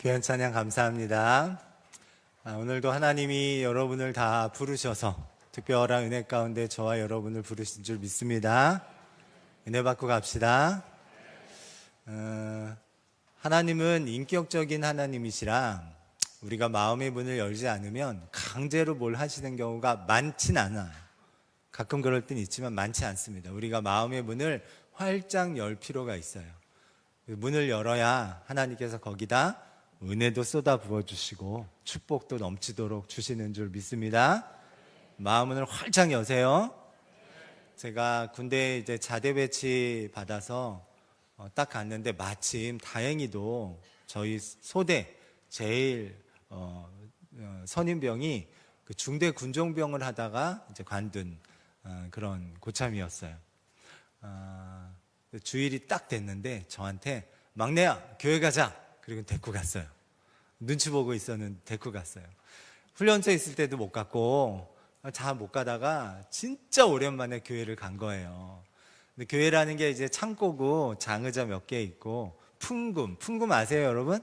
귀한 찬양 감사합니다. 오늘도 하나님이 여러분을 다 부르셔서 특별한 은혜 가운데 저와 여러분을 부르신 줄 믿습니다. 은혜 받고 갑시다. 하나님은 인격적인 하나님이시라 우리가 마음의 문을 열지 않으면 강제로 뭘 하시는 경우가 많진 않아요. 가끔 그럴 땐 있지만 많지 않습니다. 우리가 마음의 문을 활짝 열 필요가 있어요. 문을 열어야 하나님께서 거기다 은혜도 쏟아 부어주시고 축복도 넘치도록 주시는 줄 믿습니다. 마음문을 활짝 여세요. 제가 군대에 이제 자대 배치 받아서 딱 갔는데 마침 다행히도 저희 소대 제일 선임병이 그 중대 군종병을 하다가 이제 관둔 그런 고참이었어요. 주일이 딱 됐는데 저한테 막내야 교회 가자 그리고 데리고 갔어요. 눈치 보고 있었는데 데리고 갔어요. 훈련소에 있을 때도 못 갔고 잘 못 가다가 진짜 오랜만에 교회를 간 거예요. 근데 교회라는 게 이제 창고고 장의자 몇 개 있고 풍금 아세요 여러분?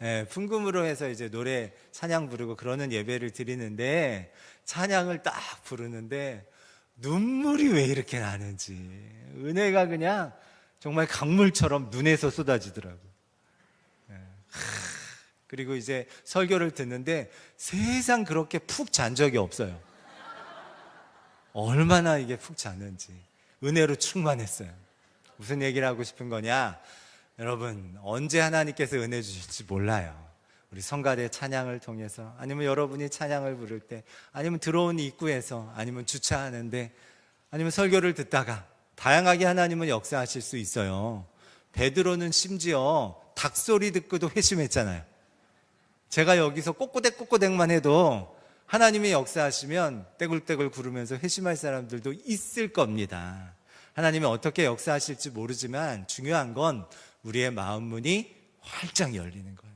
네, 풍금으로 해서 이제 노래 찬양 부르고 그러는 예배를 드리는데 찬양을 딱 부르는데 눈물이 왜 이렇게 나는지 은혜가 그냥 정말 강물처럼 눈에서 쏟아지더라고요. 그리고 이제 설교를 듣는데 세상 그렇게 푹 잔 적이 없어요. 얼마나 이게 푹 잤는지 은혜로 충만했어요. 무슨 얘기를 하고 싶은 거냐, 여러분 언제 하나님께서 은혜 주실지 몰라요. 우리 성가대 찬양을 통해서, 아니면 여러분이 찬양을 부를 때, 아니면 들어온 입구에서, 아니면 주차하는데, 아니면 설교를 듣다가 다양하게 하나님은 역사하실 수 있어요. 베드로는 심지어 닭소리 듣고도 회심했잖아요. 제가 여기서 꼬꼬댁만 해도 하나님이 역사하시면 떼굴떼굴 구르면서 회심할 사람들도 있을 겁니다. 하나님이 어떻게 역사하실지 모르지만 중요한 건 우리의 마음 문이 활짝 열리는 거예요.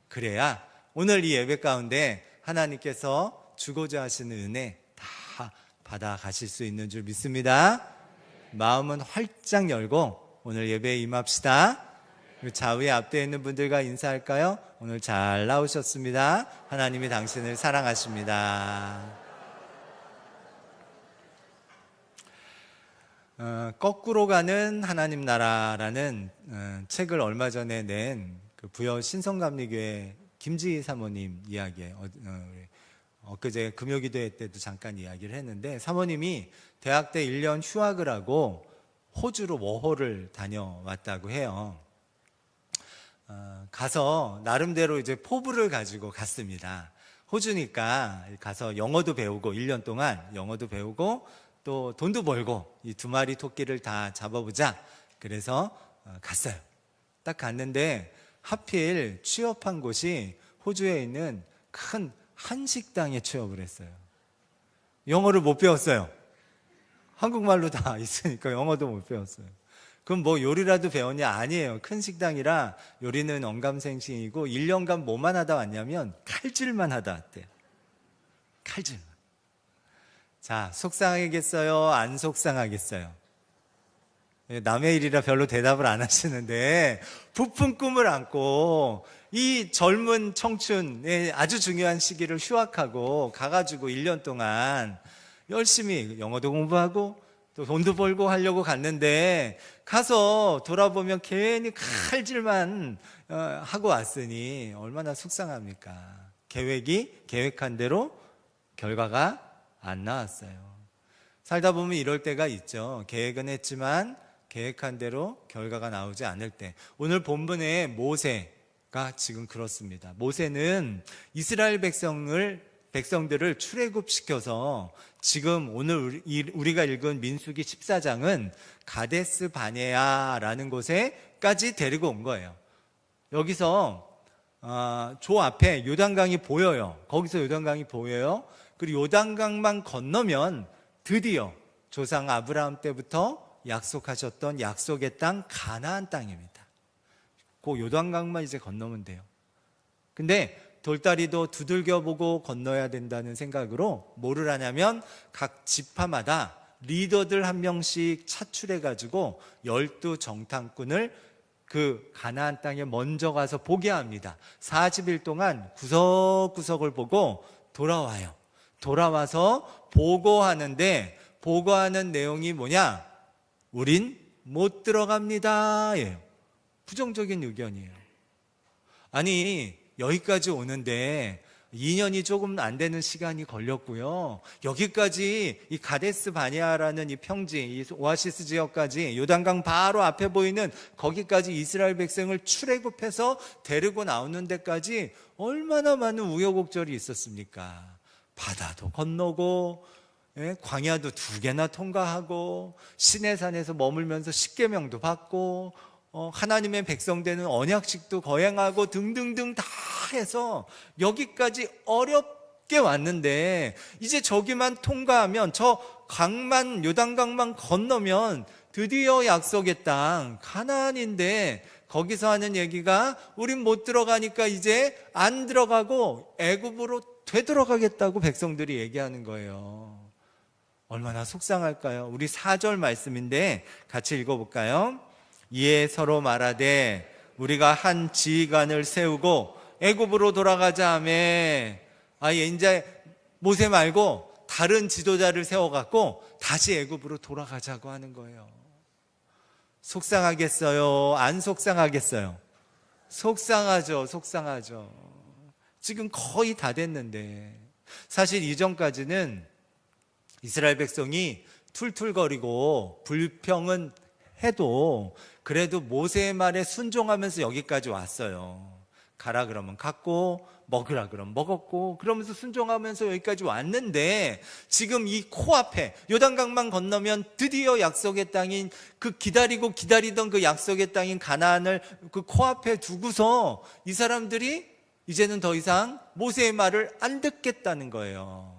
그래야 오늘 이 예배 가운데 하나님께서 주고자 하시는 은혜 다 받아가실 수 있는 줄 믿습니다. 마음은 활짝 열고 오늘 예배에 임합시다. 좌우에 앞에 있는 분들과 인사할까요? 오늘 잘 나오셨습니다. 하나님이 당신을 사랑하십니다. 거꾸로 가는 하나님 나라라는 책을 얼마 전에 낸 그 부여 신성감리교회 김지희 사모님 이야기예요. 엊그제 금요기도회 때도 잠깐 이야기를 했는데, 사모님이 대학 때 1년 휴학을 하고 호주로 워홀을 다녀왔다고 해요. 가서 나름대로 이제 포부를 가지고 갔습니다. 호주니까 가서 영어도 배우고 1년 동안 영어도 배우고 또 돈도 벌고 이 2마리 토끼를 다 잡아보자. 그래서 갔어요. 딱 갔는데 하필 취업한 곳이 호주에 있는 큰 한식당에 취업을 했어요. 영어를 못 배웠어요. 한국말로 다 있으니까 영어도 못 배웠어요. 그럼 뭐 요리라도 배웠냐? 아니에요. 큰 식당이라 요리는 언감생심이고 1년간 뭐만 하다 왔냐면 칼질만 하다 왔대요. 칼질만. 자, 속상하겠어요? 안 속상하겠어요? 남의 일이라 별로 대답을 안 하시는데, 부푼 꿈을 안고 이 젊은 청춘의 아주 중요한 시기를 휴학하고 가가지고 1년 동안 열심히 영어도 공부하고 또 돈도 벌고 하려고 갔는데, 가서 돌아보면 괜히 칼질만 하고 왔으니 얼마나 속상합니까? 계획한 대로 결과가 안 나왔어요. 살다 보면 이럴 때가 있죠. 계획은 했지만 계획한 대로 결과가 나오지 않을 때. 오늘 본문의 모세가 지금 그렇습니다. 모세는 이스라엘 백성들을 출애굽시켜서 지금 오늘 우리가 읽은 민수기 14장은 가데스 바네아라는 곳에까지 데리고 온 거예요. 여기서 조 앞에 요단강이 보여요. 거기서 요단강이 보여요. 그리고 요단강만 건너면 드디어 조상 아브라함 때부터 약속하셨던 약속의 땅 가나안 땅입니다. 그 요단강만 이제 건너면 돼요. 근데 돌다리도 두들겨보고 건너야 된다는 생각으로 뭐를 하냐면 각 지파마다 리더들 한 명씩 차출해가지고 12 정탐꾼을 그 가나안 땅에 먼저 가서 보게 합니다. 40일 동안 구석구석을 보고 돌아와요. 돌아와서 보고하는데, 보고하는 내용이 뭐냐? 우린 못 들어갑니다 예요. 부정적인 의견이에요. 아니, 여기까지 오는데 2년이 조금 안 되는 시간이 걸렸고요. 여기까지 이 가데스 바네아라는 이 평지, 이 오아시스 지역까지, 요단강 바로 앞에 보이는 거기까지 이스라엘 백성을 출애굽해서 데리고 나오는 데까지 얼마나 많은 우여곡절이 있었습니까? 바다도 건너고, 광야도 2개나 통과하고, 시내산에서 머물면서 십계명도 받고, 하나님의 백성 되는 언약식도 거행하고 등등등 다 해서 여기까지 어렵게 왔는데, 이제 저기만 통과하면, 저 강만, 요단강만 건너면 드디어 약속의 땅 가나안인데, 거기서 하는 얘기가 우린 못 들어가니까 이제 안 들어가고 애굽으로 되돌아가겠다고 백성들이 얘기하는 거예요. 얼마나 속상할까요? 우리 4절 말씀인데 같이 읽어볼까요? 이에 서로 말하되 우리가 한 지휘관을 세우고 애굽으로 돌아가자 하며, 이제 모세 말고 다른 지도자를 세워갖고 다시 애굽으로 돌아가자고 하는 거예요. 속상하겠어요? 안 속상하겠어요? 속상하죠. 속상하죠. 지금 거의 다 됐는데, 사실 이전까지는 이스라엘 백성이 툴툴거리고 불평은 해도 그래도 모세의 말에 순종하면서 여기까지 왔어요. 가라 그러면 갔고, 먹으라 그러면 먹었고, 그러면서 순종하면서 여기까지 왔는데, 지금 이 코앞에 요단강만 건너면 드디어 약속의 땅인, 그 기다리던 그 약속의 땅인 가나안을 그 코앞에 두고서 이 사람들이 이제는 더 이상 모세의 말을 안 듣겠다는 거예요.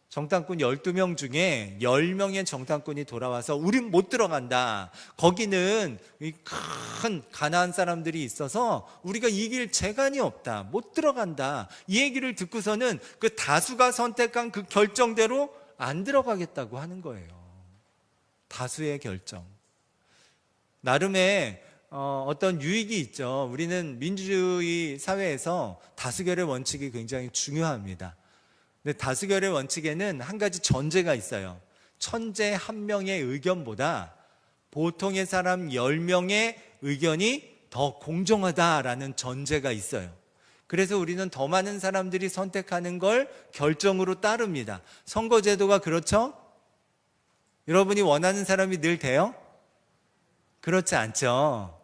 정탐꾼 12명 중에 10명의 정탐꾼이 돌아와서 우린 못 들어간다. 거기는 큰 가나안 사람들이 있어서 우리가 이길 재간이 없다. 못 들어간다. 이 얘기를 듣고서는 그 다수가 선택한 그 결정대로 안 들어가겠다고 하는 거예요. 다수의 결정. 나름의 어떤 유익이 있죠. 우리는 민주주의 사회에서 다수결의 원칙이 굉장히 중요합니다. 근데 다수결의 원칙에는 한 가지 전제가 있어요. 천재 한 명의 의견보다 보통의 사람 10명의 의견이 더 공정하다라는 전제가 있어요. 그래서 우리는 더 많은 사람들이 선택하는 걸 결정으로 따릅니다. 선거제도가 그렇죠? 여러분이 원하는 사람이 늘 돼요? 그렇지 않죠.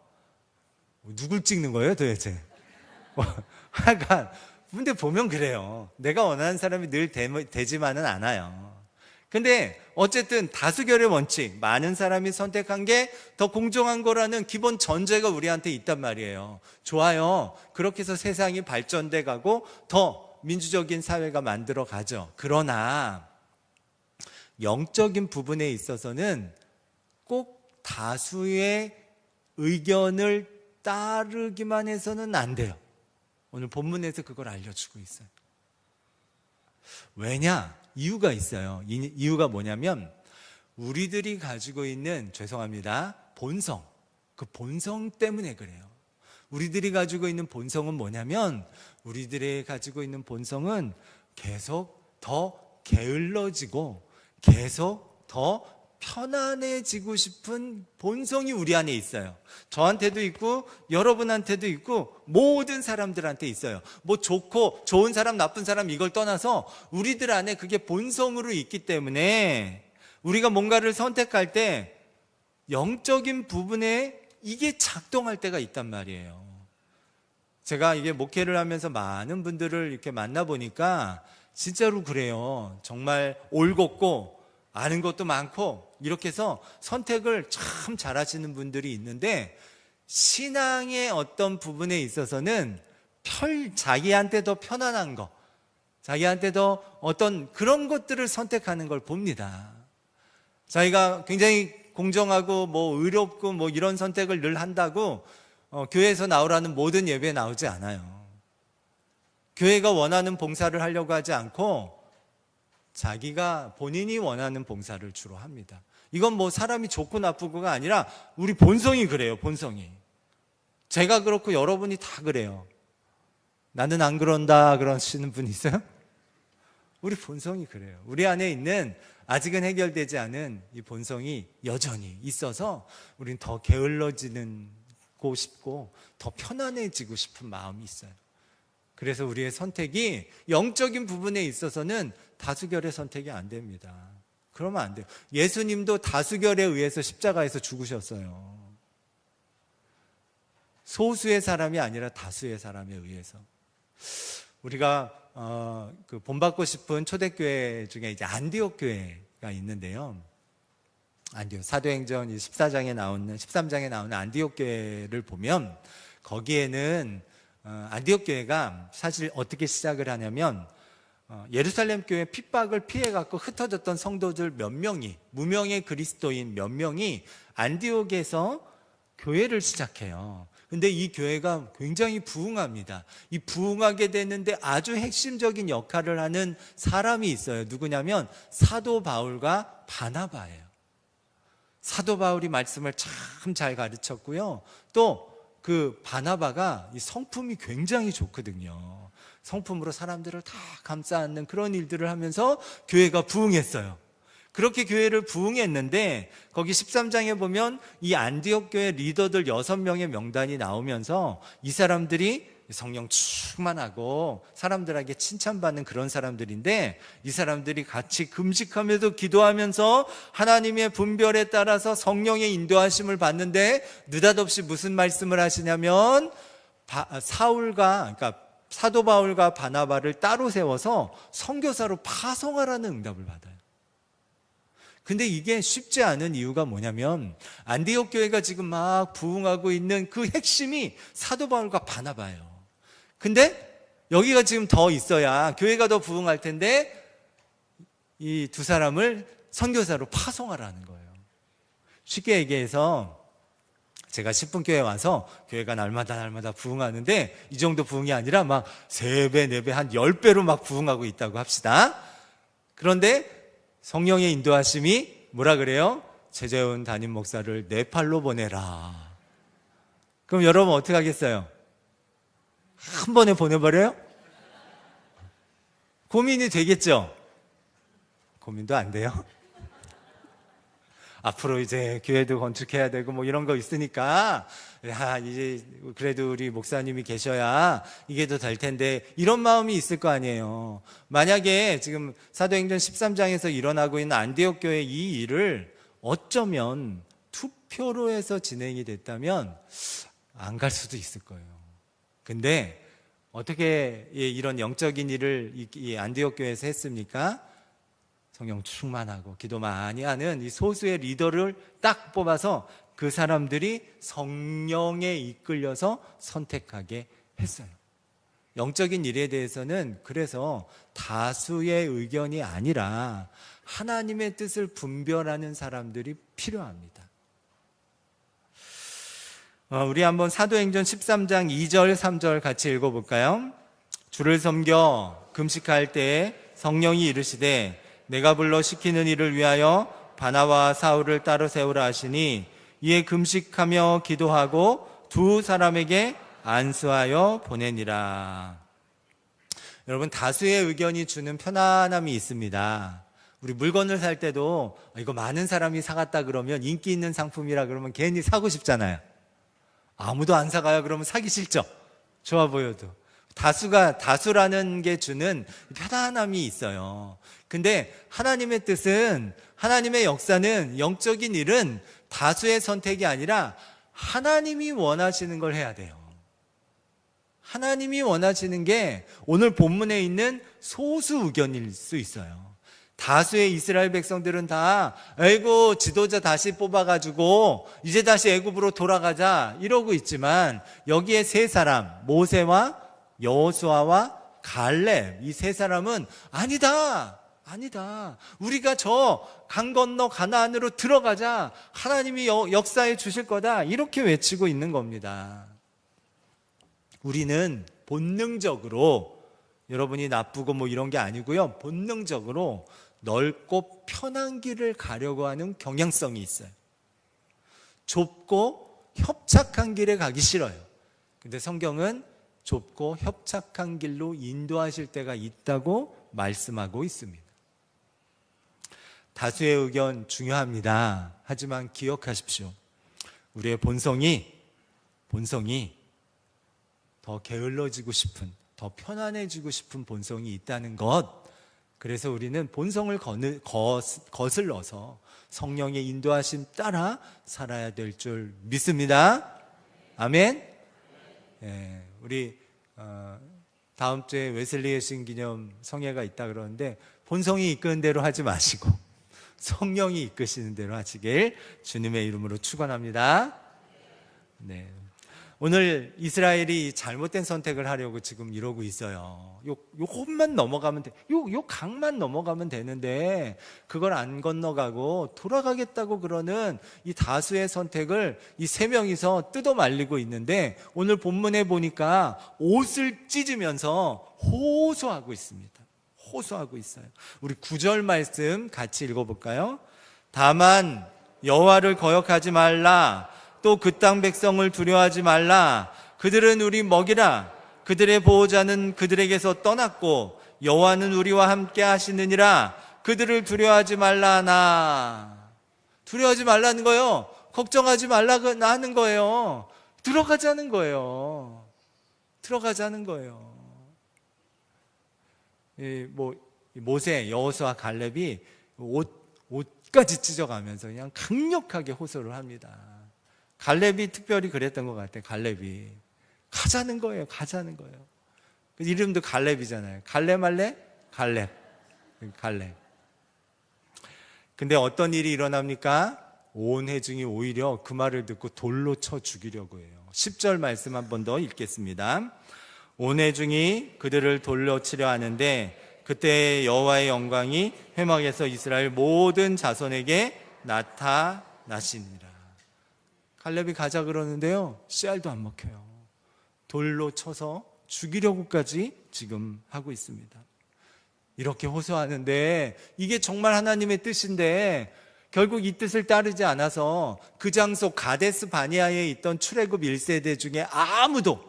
누굴 찍는 거예요 도대체? 하여간 근데 보면 그래요. 내가 원하는 사람이 늘 되지만은 않아요. 근데 어쨌든 다수결의 원칙, 많은 사람이 선택한 게 더 공정한 거라는 기본 전제가 우리한테 있단 말이에요. 좋아요. 그렇게 해서 세상이 발전돼 가고 더 민주적인 사회가 만들어 가죠. 그러나 영적인 부분에 있어서는 꼭 다수의 의견을 따르기만 해서는 안 돼요. 오늘 본문에서 그걸 알려주고 있어요. 왜냐? 이유가 있어요. 이유가 뭐냐면 우리들이 가지고 있는, 죄송합니다, 본성, 그 본성 때문에 그래요. 우리들이 가지고 있는 본성은 뭐냐면, 우리들이 가지고 있는 본성은 계속 더 게을러지고 계속 더 편안해지고 싶은 본성이 우리 안에 있어요. 저한테도 있고 여러분한테도 있고 모든 사람들한테 있어요. 뭐 좋은 사람 나쁜 사람 이걸 떠나서 우리들 안에 그게 본성으로 있기 때문에 우리가 뭔가를 선택할 때 영적인 부분에 이게 작동할 때가 있단 말이에요. 제가 이게 목회를 하면서 많은 분들을 이렇게 만나보니까 진짜로 그래요. 정말 올곧고 아는 것도 많고 이렇게 해서 선택을 참 잘하시는 분들이 있는데, 신앙의 어떤 부분에 있어서는 자기한테 더 편안한 거, 자기한테 더 어떤 그런 것들을 선택하는 걸 봅니다. 자기가 굉장히 공정하고 의롭고 이런 선택을 늘 한다고 교회에서 나오라는 모든 예배에 나오지 않아요. 교회가 원하는 봉사를 하려고 하지 않고 자기가 본인이 원하는 봉사를 주로 합니다. 이건 뭐 사람이 좋고 나쁘고가 아니라 우리 본성이 그래요. 본성이. 제가 그렇고 여러분이 다 그래요. 나는 안 그런다 그러시는 분 있어요? 우리 본성이 그래요. 우리 안에 있는 아직은 해결되지 않은 이 본성이 여전히 있어서 우리는 더 게을러지고 싶고 더 편안해지고 싶은 마음이 있어요. 그래서 우리의 선택이 영적인 부분에 있어서는 다수결의 선택이 안 됩니다. 그러면 안 돼요. 예수님도 다수결에 의해서 십자가에서 죽으셨어요. 소수의 사람이 아니라 다수의 사람에 의해서. 우리가 본받고 싶은 초대교회 중에 이제 안디옥 교회가 있는데요. 안디옥 사도행전 14장에 나오는 13장에 나오는 안디옥 교회를 보면 거기에는 안디옥 교회가 사실 어떻게 시작을 하냐면 예루살렘 교회 핍박을 피해 갖고 흩어졌던 성도들 몇 명이 무명의 그리스도인 몇 명이 안디옥에서 교회를 시작해요. 근데 이 교회가 굉장히 부흥합니다. 이 부흥하게 되는데 아주 핵심적인 역할을 하는 사람이 있어요. 누구냐면 사도 바울과 바나바예요. 사도 바울이 말씀을 참 잘 가르쳤고요. 또 그 바나바가 이 성품이 굉장히 좋거든요. 성품으로 사람들을 다 감싸 안는 그런 일들을 하면서 교회가 부흥했어요. 그렇게 교회를 부흥했는데 거기 13장에 보면 이 안디옥 교회 리더들 6명의 명단이 나오면서 이 사람들이 성령 충만하고 사람들에게 칭찬받는 그런 사람들인데 이 사람들이 같이 금식하면서 기도하면서 하나님의 분별에 따라서 성령의 인도하심을 받는데 느닷없이 무슨 말씀을 하시냐면 그러니까 사도 바울과 바나바를 따로 세워서 선교사로 파송하라는 응답을 받아요. 근데 이게 쉽지 않은 이유가 뭐냐면 안디옥 교회가 지금 막 부흥하고 있는 그 핵심이 사도 바울과 바나바예요. 근데 여기가 지금 더 있어야 교회가 더 부흥할 텐데 이 두 사람을 선교사로 파송하라는 거예요. 쉽게 얘기해서 제가 10분 교회 와서 교회가 날마다 부흥하는데 이 정도 부흥이 아니라 막 3배, 4배, 한 10배로 막 부흥하고 있다고 합시다. 그런데 성령의 인도하심이 뭐라 그래요? 최재훈 담임 목사를 네팔로 보내라. 그럼 여러분 어떻게 하겠어요? 한 번에 보내버려요? 고민이 되겠죠? 고민도 안 돼요? 앞으로 이제 교회도 건축해야 되고 뭐 이런 거 있으니까 이제 그래도 우리 목사님이 계셔야 이게 더 될 텐데 이런 마음이 있을 거 아니에요. 만약에 지금 사도행전 13장에서 일어나고 있는 안디옥 교회 이 일을 어쩌면 투표로 해서 진행이 됐다면 안 갈 수도 있을 거예요. 근데 어떻게 이런 영적인 일을 이 안디옥 교회에서 했습니까? 성령 충만하고 기도 많이 하는 이 소수의 리더를 딱 뽑아서 그 사람들이 성령에 이끌려서 선택하게 했어요. 영적인 일에 대해서는 그래서 다수의 의견이 아니라 하나님의 뜻을 분별하는 사람들이 필요합니다. 우리 한번 사도행전 13장 2절 3절 같이 읽어볼까요? 주를 섬겨 금식할 때에 성령이 이르시되 내가 불러 시키는 일을 위하여 바나바와 사울을 따로 세우라 하시니 이에 금식하며 기도하고 두 사람에게 안수하여 보내니라. 여러분, 다수의 의견이 주는 편안함이 있습니다. 우리 물건을 살 때도 이거 많은 사람이 사갔다 그러면 인기 있는 상품이라 그러면 괜히 사고 싶잖아요. 아무도 안 사가요 그러면 사기 싫죠. 좋아 보여도. 다수라는 게 주는 편안함이 있어요. 근데 하나님의 뜻은, 하나님의 역사는, 영적인 일은 다수의 선택이 아니라 하나님이 원하시는 걸 해야 돼요. 하나님이 원하시는 게 오늘 본문에 있는 소수 의견일 수 있어요. 다수의 이스라엘 백성들은 다 아이고 지도자 다시 뽑아가지고 이제 다시 애굽으로 돌아가자 이러고 있지만 여기에 세 사람, 모세와 여호수아와 갈렙, 이 세 사람은 아니다. 우리가 저 강 건너 가나안으로 들어가자. 하나님이 역사해 주실 거다. 이렇게 외치고 있는 겁니다. 우리는 본능적으로, 여러분이 나쁘고 뭐 이런 게 아니고요, 본능적으로 넓고 편한 길을 가려고 하는 경향성이 있어요. 좁고 협착한 길에 가기 싫어요. 근데 성경은 좁고 협착한 길로 인도하실 때가 있다고 말씀하고 있습니다. 다수의 의견 중요합니다. 하지만 기억하십시오. 우리의 본성이 더 게을러지고 싶은, 더 편안해지고 싶은 본성이 있다는 것. 그래서 우리는 본성을 거슬러서 성령의 인도하심 따라 살아야 될 줄 믿습니다. 아멘. 예, 우리 다음 주에 웨슬리의 신기념 성회가 있다 그러는데 본성이 이끄는 대로 하지 마시고 성령이 이끄시는 대로 하시길 주님의 이름으로 축원합니다. 네. 오늘 이스라엘이 잘못된 선택을 하려고 지금 이러고 있어요. 요 홈만 넘어가면 돼. 요 강만 넘어가면 되는데 그걸 안 건너가고 돌아가겠다고 그러는 이 다수의 선택을 이 세 명이서 뜯어 말리고 있는데 오늘 본문에 보니까 옷을 찢으면서 호소하고 있습니다. 호소하고 있어요. 우리 9절 말씀 같이 읽어볼까요? 다만 여호와를 거역하지 말라. 또 그 땅 백성을 두려워하지 말라. 그들은 우리 먹이라. 그들의 보호자는 그들에게서 떠났고 여호와는 우리와 함께 하시느니라. 그들을 두려워하지 말라 하나. 두려워하지 말라는 거예요. 걱정하지 말라고 하는 거예요. 들어가자는 거예요. 들어가자는 거예요. 모세, 여호수아, 갈렙이 옷까지 찢어가면서 그냥 강력하게 호소를 합니다. 갈렙이 특별히 그랬던 것 같아요. 갈렙이 가자는 거예요. 가자는 거예요. 이름도 갈렙이잖아요. 갈렙 할래? 갈렙. 근데 어떤 일이 일어납니까? 온 회중이 오히려 그 말을 듣고 돌로 쳐 죽이려고 해요. 10절 말씀 한 번 더 읽겠습니다. 온 회중이 그들을 돌로 치려 하는데 그때 여호와의 영광이 회막에서 이스라엘 모든 자손에게 나타나시니라. 갈렙이 가자 그러는데요, 씨알도 안 먹혀요. 돌로 쳐서 죽이려고까지 지금 하고 있습니다. 이렇게 호소하는데 이게 정말 하나님의 뜻인데 결국 이 뜻을 따르지 않아서 그 장소 가데스 바니아에 있던 출애굽 1세대 중에 아무도,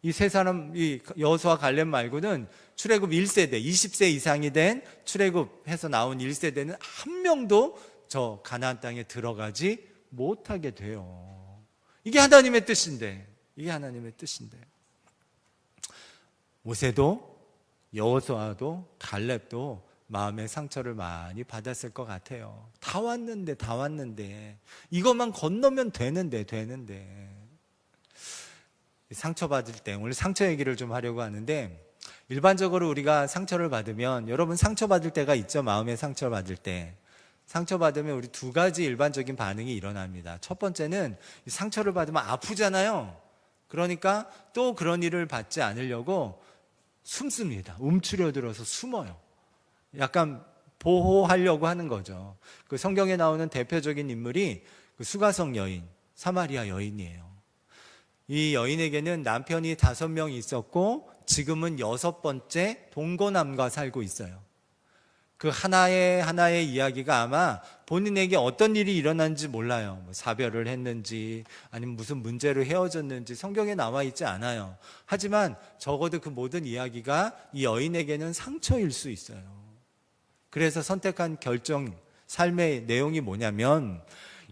이 세 사람, 이 여호수아 갈렙 말고는 출애굽 1세대 20세 이상이 된 출애굽해서 나온 1세대는 한 명도 저 가나안 땅에 들어가지 못하게 돼요. 이게 하나님의 뜻인데, 모세도 여호수아도 갈렙도 마음의 상처를 많이 받았을 것 같아요. 다 왔는데 이것만 건너면 되는데 상처받을 때, 오늘 상처 얘기를 좀 하려고 하는데, 일반적으로 우리가 상처를 받으면, 여러분 상처받을 때가 있죠. 마음의 상처를 받을 때 상처받으면 우리 두 가지 일반적인 반응이 일어납니다. 첫 번째는 상처를 받으면 아프잖아요. 그러니까 또 그런 일을 받지 않으려고 숨습니다. 움츠려들어서 숨어요. 약간 보호하려고 하는 거죠. 그 성경에 나오는 대표적인 인물이 그 수가성 여인, 사마리아 여인이에요. 이 여인에게는 남편이 5명이 있었고 지금은 6번째 동거남과 살고 있어요. 그 하나의 이야기가 아마 본인에게 어떤 일이 일어난지 몰라요. 사별을 했는지 아니면 무슨 문제로 헤어졌는지 성경에 나와 있지 않아요. 하지만 적어도 그 모든 이야기가 이 여인에게는 상처일 수 있어요. 그래서 선택한 결정, 삶의 내용이 뭐냐면,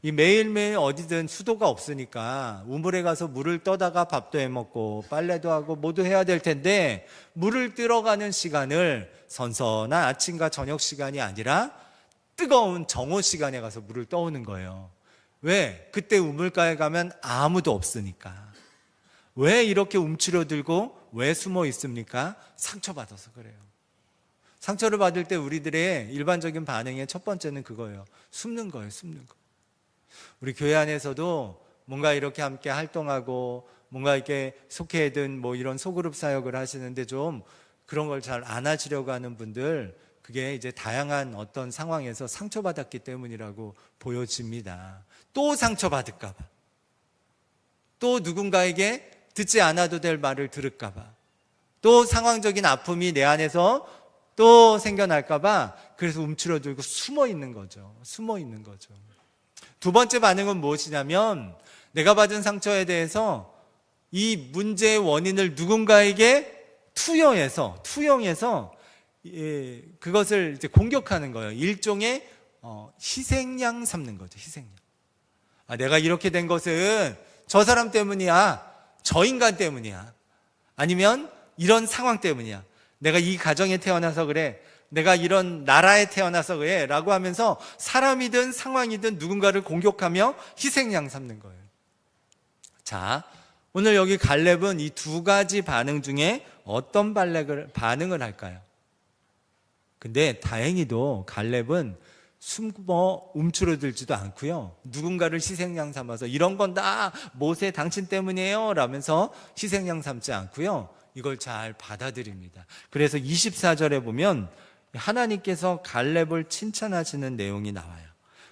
이 매일매일 어디든 수도가 없으니까 우물에 가서 물을 떠다가 밥도 해먹고 빨래도 하고 모두 해야 될 텐데, 물을 뜨러 가는 시간을 선선한 아침과 저녁 시간이 아니라 뜨거운 정오 시간에 가서 물을 떠오는 거예요. 왜? 그때 우물가에 가면 아무도 없으니까. 왜 이렇게 움츠러들고 왜 숨어 있습니까? 상처받아서 그래요. 상처를 받을 때 우리들의 일반적인 반응의 첫 번째는 그거예요. 숨는 거예요. 우리 교회 안에서도 뭔가 이렇게 함께 활동하고 뭔가 이렇게 속해든 뭐 이런 소그룹 사역을 하시는데 좀 그런 걸 잘 안 하시려고 하는 분들, 그게 이제 다양한 어떤 상황에서 상처받았기 때문이라고 보여집니다. 또 상처받을까 봐, 또 누군가에게 듣지 않아도 될 말을 들을까 봐, 또 상황적인 아픔이 내 안에서 또 생겨날까봐 그래서 움츠러들고 숨어 있는 거죠. 숨어 있는 거죠. 두 번째 반응은 무엇이냐면 내가 받은 상처에 대해서 이 문제의 원인을 누군가에게 투영해서 그것을 이제 공격하는 거예요. 일종의 희생양 삼는 거죠. 희생양. 내가 이렇게 된 것은 저 사람 때문이야. 저 인간 때문이야. 아니면 이런 상황 때문이야. 내가 이 가정에 태어나서 그래. 내가 이런 나라에 태어나서 그래. 라고 하면서 사람이든 상황이든 누군가를 공격하며 희생양 삼는 거예요. 자, 오늘 여기 갈렙은 이 두 가지 반응 중에 어떤 반응을 할까요? 근데 다행히도 갈렙은 숨어 움츠러들지도 않고요. 누군가를 희생양 삼아서 이런 건 다 모세 당신 때문이에요 라면서 희생양 삼지 않고요. 이걸 잘 받아들입니다. 그래서 24절에 보면 하나님께서 갈렙을 칭찬하시는 내용이 나와요.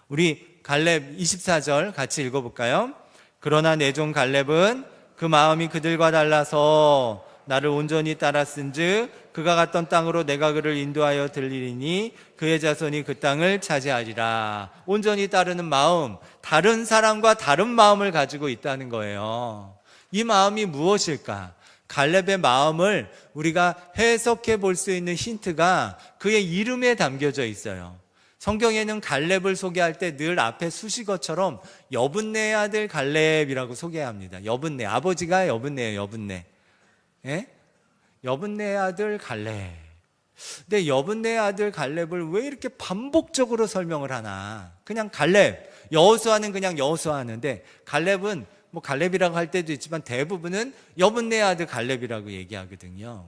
우리 갈렙 24절 같이 읽어볼까요? 그러나 내 종 갈렙은 그 마음이 그들과 달라서 나를 온전히 따랐은즉 그가 갔던 땅으로 내가 그를 인도하여 들리리니 그의 자손이 그 땅을 차지하리라. 온전히 따르는 마음, 다른 사람과 다른 마음을 가지고 있다는 거예요. 이 마음이 무엇일까? 갈렙의 마음을 우리가 해석해 볼 수 있는 힌트가 그의 이름에 담겨져 있어요. 성경에는 갈렙을 소개할 때 늘 앞에 수식어처럼 여분네의 아들 갈렙이라고 소개합니다. 여분네, 아버지가 여분네예요. 여분네. 예? 여분네의 아들 갈렙. 근데 여분네의 아들 갈렙을 왜 이렇게 반복적으로 설명을 하나? 그냥 갈렙, 여호수아는 그냥 여호수아하는데 갈렙은 뭐 갈렙이라고 할 때도 있지만 대부분은 여분네의 아들 갈렙이라고 얘기하거든요.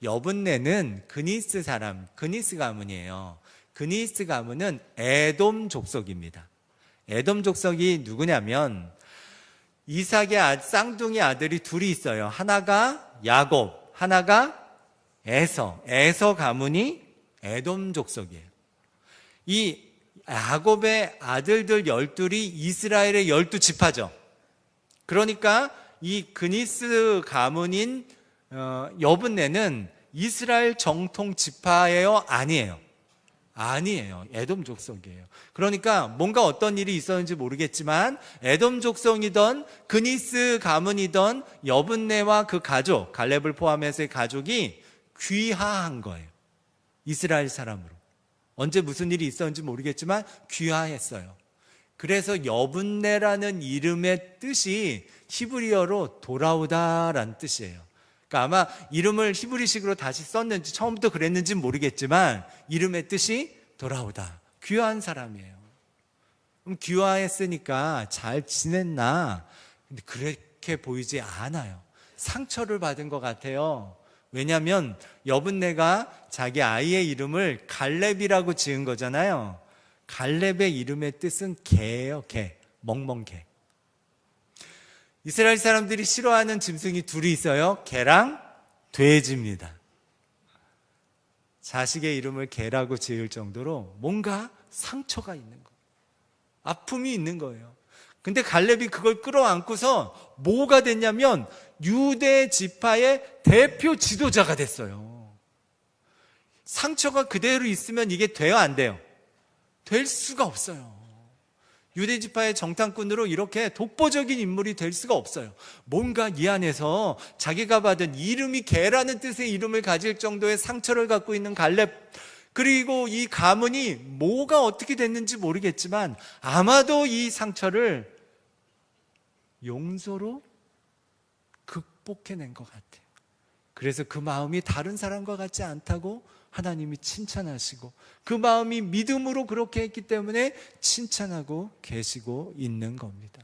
여분네는 그니스 사람, 그니스 가문이에요. 그니스 가문은 에돔 족속입니다. 에돔 족속이 누구냐면 이삭의 쌍둥이 아들이 둘이 있어요. 하나가 야곱, 하나가 에서. 에서 가문이 에돔 족속이에요. 이 야곱의 아들들 12이 이스라엘의 12지파죠. 그러니까 이 그니스 가문인 여분네는 이스라엘 정통 지파예요? 아니에요? 아니에요. 에돔 족속이에요. 그러니까 뭔가 어떤 일이 있었는지 모르겠지만 에돔 족속이던 그니스 가문이던 여분네와 그 가족, 갈렙을 포함해서의 가족이 귀화한 거예요. 이스라엘 사람으로. 언제 무슨 일이 있었는지 모르겠지만 귀화했어요. 그래서 여분네라는 이름의 뜻이 히브리어로 돌아오다라는 뜻이에요. 그러니까 아마 이름을 히브리식으로 다시 썼는지 처음부터 그랬는지는 모르겠지만 이름의 뜻이 돌아오다. 귀화한 사람이에요. 그럼 귀화했으니까 잘 지냈나? 근데 그렇게 보이지 않아요. 상처를 받은 것 같아요. 왜냐하면 여분네가 자기 아이의 이름을 갈렙이라고 지은 거잖아요. 갈렙의 이름의 뜻은 개예요. 개, 멍멍개. 이스라엘 사람들이 싫어하는 짐승이 둘이 있어요. 개랑 돼지입니다. 자식의 이름을 개라고 지을 정도로 뭔가 상처가 있는 거예요. 아픔이 있는 거예요. 근데 갈렙이 그걸 끌어안고서 뭐가 됐냐면 유대 지파의 대표 지도자가 됐어요. 상처가 그대로 있으면 이게 돼요, 안 돼요? 될 수가 없어요. 유대 지파의 정탐꾼으로 이렇게 독보적인 인물이 될 수가 없어요. 뭔가 이 안에서 자기가 받은 이름이 개라는 뜻의 이름을 가질 정도의 상처를 갖고 있는 갈렙, 그리고 이 가문이 뭐가 어떻게 됐는지 모르겠지만 아마도 이 상처를 용서로 극복해낸 것 같아요. 그래서 그 마음이 다른 사람과 같지 않다고 하나님이 칭찬하시고 그 마음이 믿음으로 그렇게 했기 때문에 칭찬하고 계시고 있는 겁니다.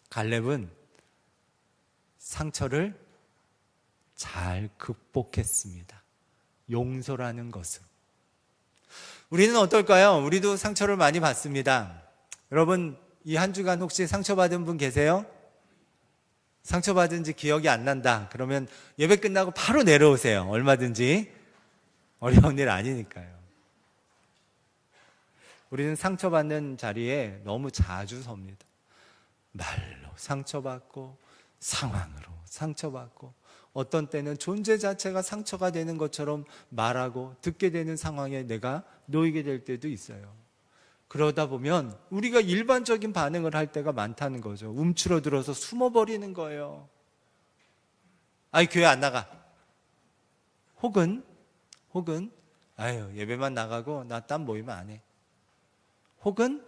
갈렙은 상처를 잘 극복했습니다. 용서라는 것으로. 우리는 어떨까요? 우리도 상처를 많이 받습니다. 여러분, 이 한 주간 혹시 상처받은 분 계세요? 상처받은지 기억이 안 난다. 그러면 예배 끝나고 바로 내려오세요. 얼마든지. 어려운 일 아니니까요. 우리는 상처받는 자리에 너무 자주 섭니다. 말로 상처받고 상황으로 상처받고 어떤 때는 존재 자체가 상처가 되는 것처럼 말하고 듣게 되는 상황에 내가 놓이게 될 때도 있어요. 그러다 보면 우리가 일반적인 반응을 할 때가 많다는 거죠. 움츠러들어서 숨어버리는 거예요. 아이, 교회 안 나가. 혹은 아유, 예배만 나가고 나 딴 모임 안 해. 혹은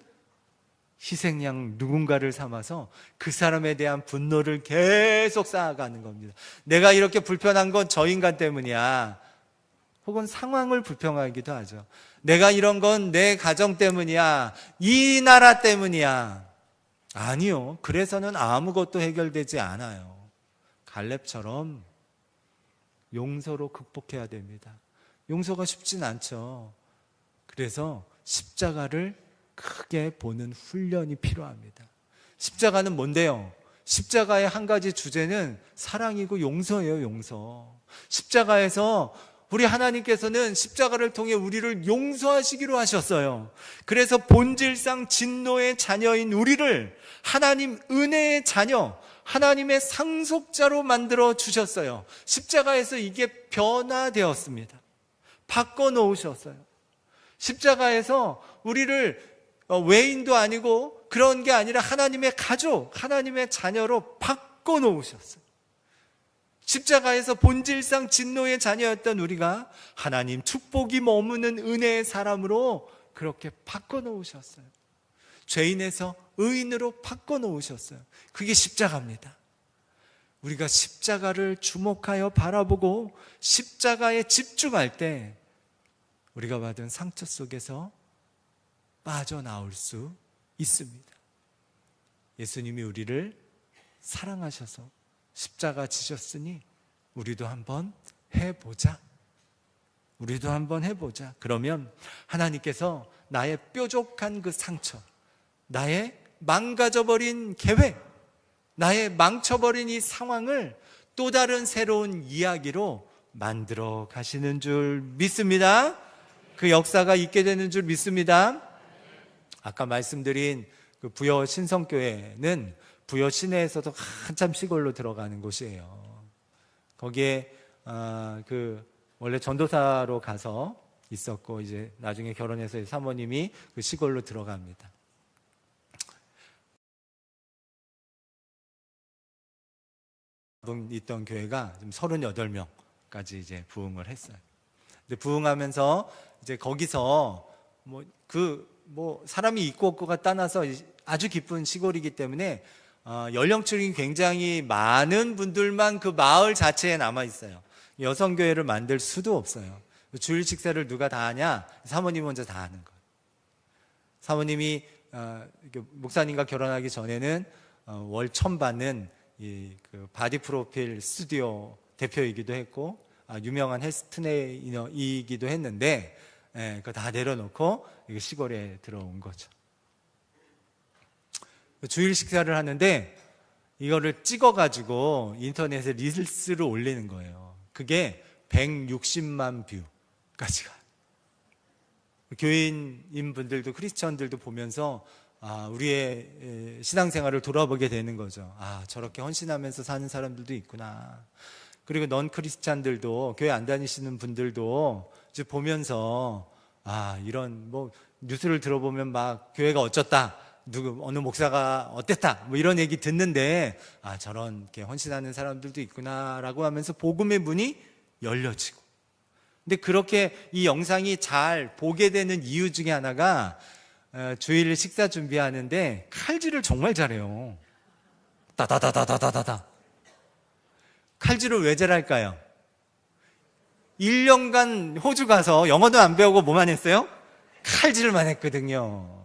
희생양 누군가를 삼아서 그 사람에 대한 분노를 계속 쌓아가는 겁니다. 내가 이렇게 불편한 건 저 인간 때문이야. 혹은 상황을 불평하기도 하죠. 내가 이런 건 내 가정 때문이야. 이 나라 때문이야. 아니요. 그래서는 아무것도 해결되지 않아요. 갈렙처럼 용서로 극복해야 됩니다. 용서가 쉽진 않죠. 그래서 십자가를 크게 보는 훈련이 필요합니다. 십자가는 뭔데요? 십자가의 한 가지 주제는 사랑이고 용서예요. 용서. 십자가에서 우리 하나님께서는 십자가를 통해 우리를 용서하시기로 하셨어요. 그래서 본질상 진노의 자녀인 우리를 하나님 은혜의 자녀, 하나님의 상속자로 만들어 주셨어요. 십자가에서 이게 변화되었습니다. 바꿔놓으셨어요. 십자가에서 우리를 외인도 아니고 그런 게 아니라 하나님의 가족, 하나님의 자녀로 바꿔놓으셨어요. 십자가에서 본질상 진노의 자녀였던 우리가 하나님 축복이 머무는 은혜의 사람으로 그렇게 바꿔놓으셨어요. 죄인에서 의인으로 바꿔놓으셨어요. 그게 십자가입니다. 우리가 십자가를 주목하여 바라보고 십자가에 집중할 때 우리가 받은 상처 속에서 빠져나올 수 있습니다. 예수님이 우리를 사랑하셔서 십자가 지셨으니 우리도 한번 해보자. 우리도 한번 해보자. 그러면 하나님께서 나의 뾰족한 그 상처, 나의 망가져버린 계획, 나의 망쳐버린 이 상황을 또 다른 새로운 이야기로 만들어 가시는 줄 믿습니다. 그 역사가 있게 되는 줄 믿습니다. 아까 말씀드린 그 부여 신성교회는 부여 시내에서도 한참 시골로 들어가는 곳이에요. 거기에 원래 전도사로 가서 있었고 이제 나중에 결혼해서 사모님이 그 시골로 들어갑니다. 있던 교회가 지금 38명까지 이제 부흥을 했어요. 근데 부흥하면서 이제 거기서 사람이 있고 없고가 떠나서 아주 기쁜 시골이기 때문에 연령층이 굉장히 많은 분들만 그 마을 자체에 남아 있어요. 여성교회를 만들 수도 없어요. 주일 식사를 누가 다 하냐? 사모님이 먼저 다 하는 거예요. 사모님이 목사님과 결혼하기 전에는 월 1,000 받는 그 바디 프로필 스튜디오 대표이기도 했고 유명한 헬스 트레이너이기도 했는데 그거 다 내려놓고 시골에 들어온 거죠. 주일 식사를 하는데 이거를 찍어가지고 인터넷에 릴스를 올리는 거예요. 그게 160만 뷰까지 가요. 교인인 분들도 크리스천들도 보면서 우리의 신앙생활을 돌아보게 되는 거죠. 저렇게 헌신하면서 사는 사람들도 있구나. 그리고 넌 크리스찬들도, 교회 안 다니시는 분들도 이제 보면서 이런 뉴스를 들어보면 막 교회가 어쩌다, 어느 목사가 어땠다, 이런 얘기 듣는데 저렇게 헌신하는 사람들도 있구나라고 하면서 복음의 문이 열려지고. 근데 그렇게 이 영상이 잘 보게 되는 이유 중에 하나가 주일 식사 준비하는데 칼질을 정말 잘해요. 따다다다다다다. 칼질을 왜 잘할까요? 1년간 호주 가서 영어도 안 배우고 뭐만 했어요? 칼질만 했거든요.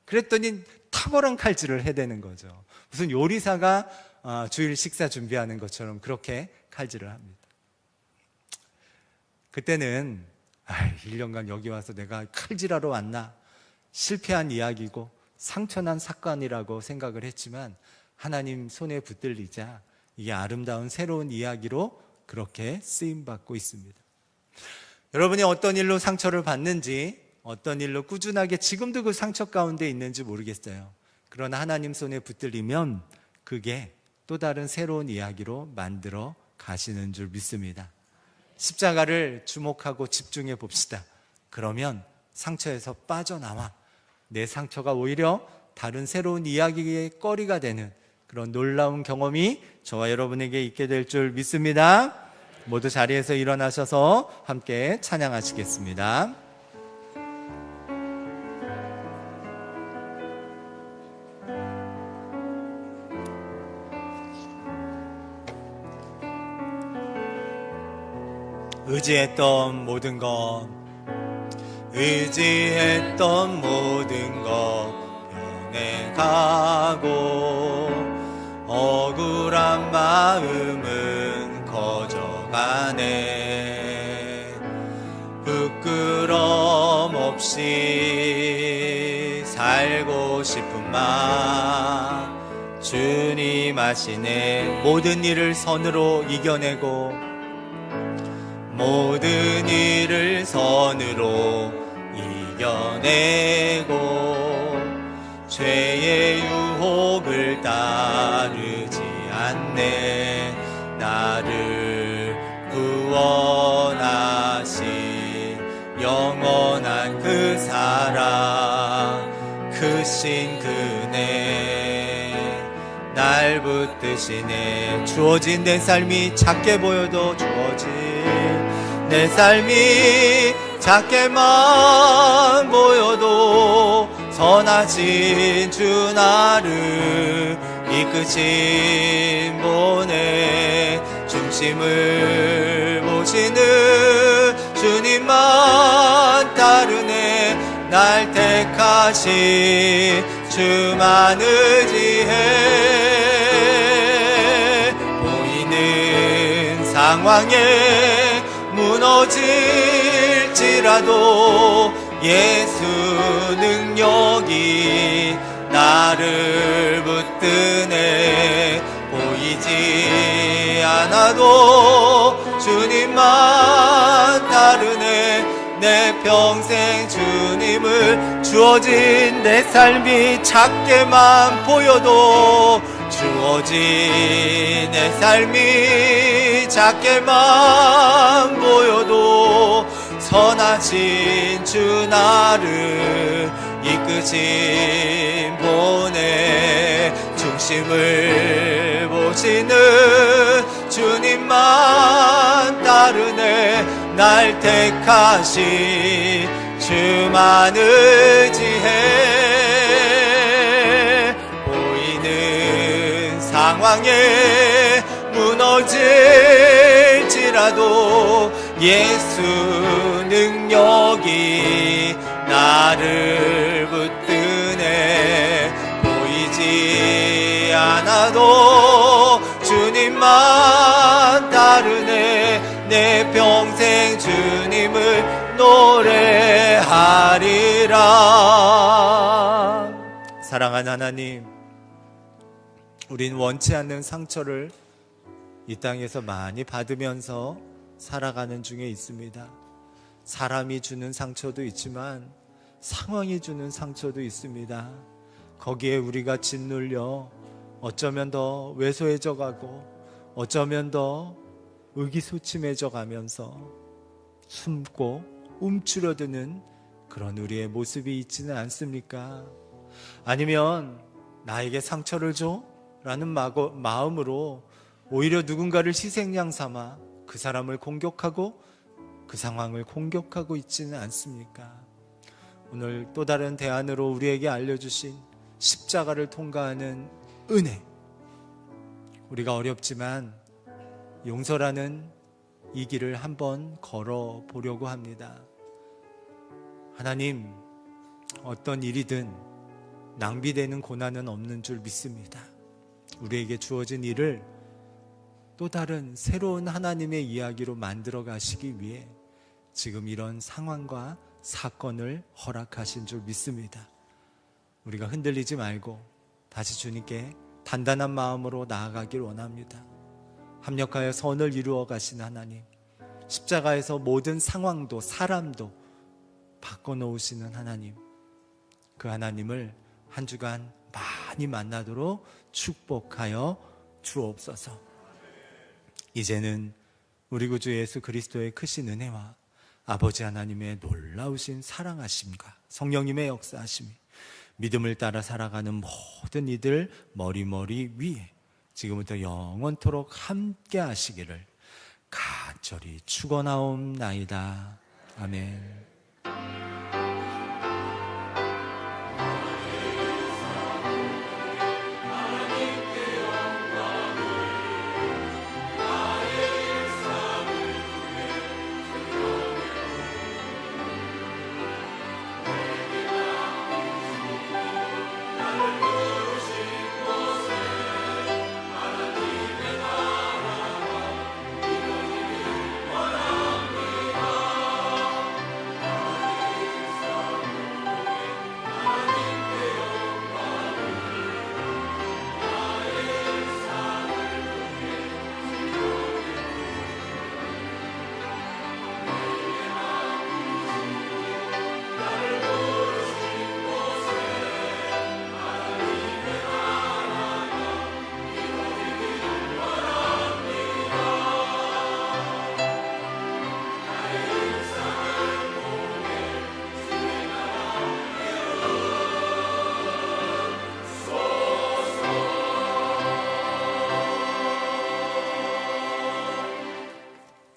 그랬더니 탁월한 칼질을 해대는 거죠. 무슨 요리사가 주일 식사 준비하는 것처럼 그렇게 칼질을 합니다. 그때는 1년간 여기 와서 내가 칼질하러 왔나? 실패한 이야기고 상처난 사건이라고 생각을 했지만 하나님 손에 붙들리자 이게 아름다운 새로운 이야기로 그렇게 쓰임받고 있습니다. 여러분이 어떤 일로 상처를 받는지, 어떤 일로 꾸준하게 지금도 그 상처 가운데 있는지 모르겠어요. 그러나 하나님 손에 붙들리면 그게 또 다른 새로운 이야기로 만들어 가시는 줄 믿습니다. 십자가를 주목하고 집중해 봅시다. 그러면 상처에서 빠져나와 내 상처가 오히려 다른 새로운 이야기의 거리가 되는 그런 놀라운 경험이 저와 여러분에게 있게 될 줄 믿습니다. 모두 자리에서 일어나셔서 함께 찬양하시겠습니다. 의지했던 모든 것 변해가고 억울한 마음은 커져가네. 부끄럼 없이 살고 싶은 마음 주님 아시네. 모든 일을 선으로 이겨내고 모든 일을 선으로 이겨내고 죄의 유혹을 따르지 않네. 나를 구원하신 영원한 그 사랑 크신 그네 날 붙드시네. 주어진 내 삶이 작게 보여도 주어진 내 삶이 작게만 보여도 선하신 주 나를 이끄신 분의 중심을 보시는 주님만 따르네. 날 택하신 주만 의지해. 보이는 상황에 무너질지라도 예수 능력이 나를 붙드네. 보이지 않아도 주님만 따르네. 내 평생 주님을 주어진 내 삶이 작게만 보여도 주어진 내 삶이 작게만 보여도 선하신 주 나를 이끄신 분의 중심을 보시는 주님만 따르네. 날 택하신 주만 의지해. 보이는 상황에 무너질지라도 예수 능력이 나를 붙드네. 보이지 않아도 주님만 따르네. 내 평생 주님을 노래하리라. 사랑하는 하나님, 우린 원치 않는 상처를 이 땅에서 많이 받으면서 살아가는 중에 있습니다. 사람이 주는 상처도 있지만 상황이 주는 상처도 있습니다. 거기에 우리가 짓눌려 어쩌면 더 왜소해져 가고 어쩌면 더 의기소침해져 가면서 숨고 움츠러드는 그런 우리의 모습이 있지는 않습니까? 아니면 나에게 상처를 줘? 라는 마음으로 오히려 누군가를 희생양 삼아 그 사람을 공격하고 그 상황을 공격하고 있지는 않습니까? 오늘 또 다른 대안으로 우리에게 알려주신 십자가를 통과하는 은혜, 우리가 어렵지만 용서라는 이 길을 한번 걸어보려고 합니다. 하나님, 어떤 일이든 낭비되는 고난은 없는 줄 믿습니다. 우리에게 주어진 일을 또 다른 새로운 하나님의 이야기로 만들어 가시기 위해 지금 이런 상황과 사건을 허락하신 줄 믿습니다. 우리가 흔들리지 말고 다시 주님께 단단한 마음으로 나아가길 원합니다. 합력하여 선을 이루어 가신 하나님, 십자가에서 모든 상황도 사람도 바꿔놓으시는 하나님, 그 하나님을 한 주간 많이 만나도록 축복하여 주옵소서. 이제는 우리 구주 예수 그리스도의 크신 은혜와 아버지 하나님의 놀라우신 사랑하심과 성령님의 역사하심이 믿음을 따라 살아가는 모든 이들 머리머리 위에 지금부터 영원토록 함께 하시기를 간절히 축원하옵나이다. 아멘.